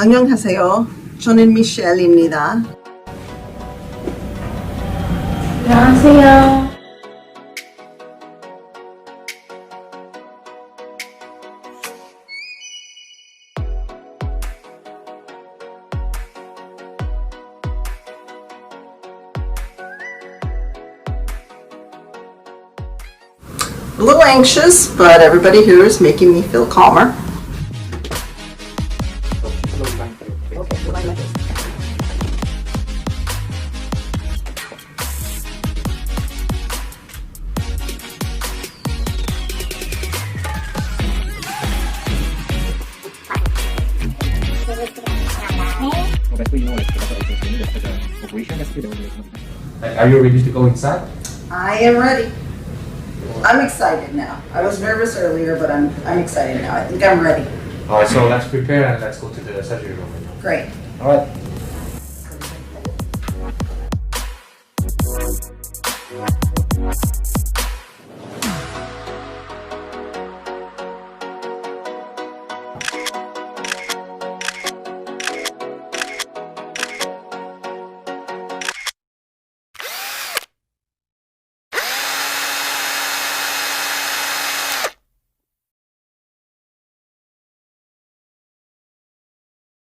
안녕하세요. 저는 미셸입니다. 안녕하세요. A little anxious, but everybody here is making me feel calmer. Are you ready to go inside? I am ready. I'm excited now. I was nervous earlier, but I'm excited now. I think I'm ready. Alright, so let's prepare and let's go to the surgery room. Great. Alright.